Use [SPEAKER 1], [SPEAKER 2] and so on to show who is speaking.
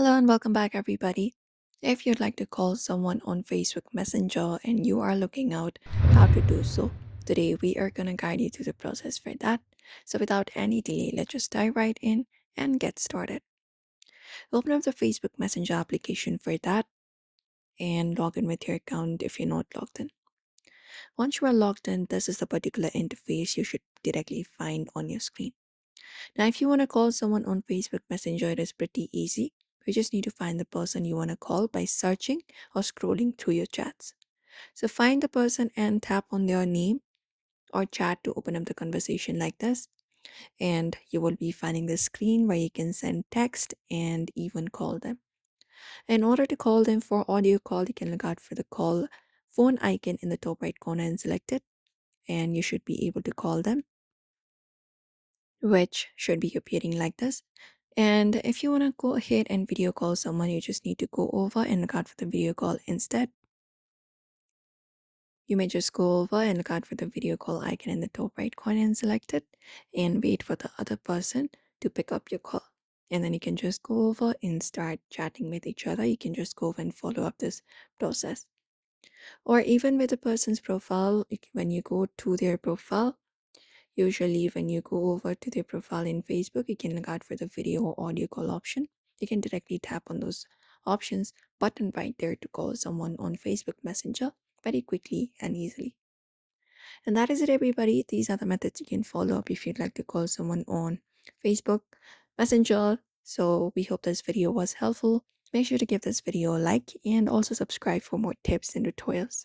[SPEAKER 1] Hello and welcome back, everybody. If you'd like to call someone on Facebook Messenger and you are looking out how to do so, today we are going to guide you through the process for that. So, without any delay, let's just dive right in and get started. Open up the Facebook Messenger application for that and log in with your account if you're not logged in. Once you are logged in, this is the particular interface you should directly find on your screen. Now, if you want to call someone on Facebook Messenger, it is pretty easy. You just need to find the person you want to call by searching or scrolling through your chats. So find the person and tap on their name or chat to open up the conversation like this. And you will be finding the screen where you can send text and even call them. In order to call them for audio call, you can look out for the call phone icon in the top right corner and select it. And you should be able to call them, which should be appearing like this. And if you want to go ahead and video call someone, you just need to go over and look out for the video call instead. You may just go over and look out for the video call icon in the top right corner and select it and wait for the other person to pick up your call. And then you can just go over and start chatting with each other. You can just go over and follow up this process. Or even with the person's profile, when you go to their profile, usually, when you go over to their profile in Facebook, you can look out for the video or audio call option. You can directly tap on those options button right there to call someone on Facebook Messenger very quickly and easily. And that is it, everybody. These are the methods you can follow up if you'd like to call someone on Facebook Messenger. So we hope this video was helpful. Make sure to give this video a like and also subscribe for more tips and tutorials.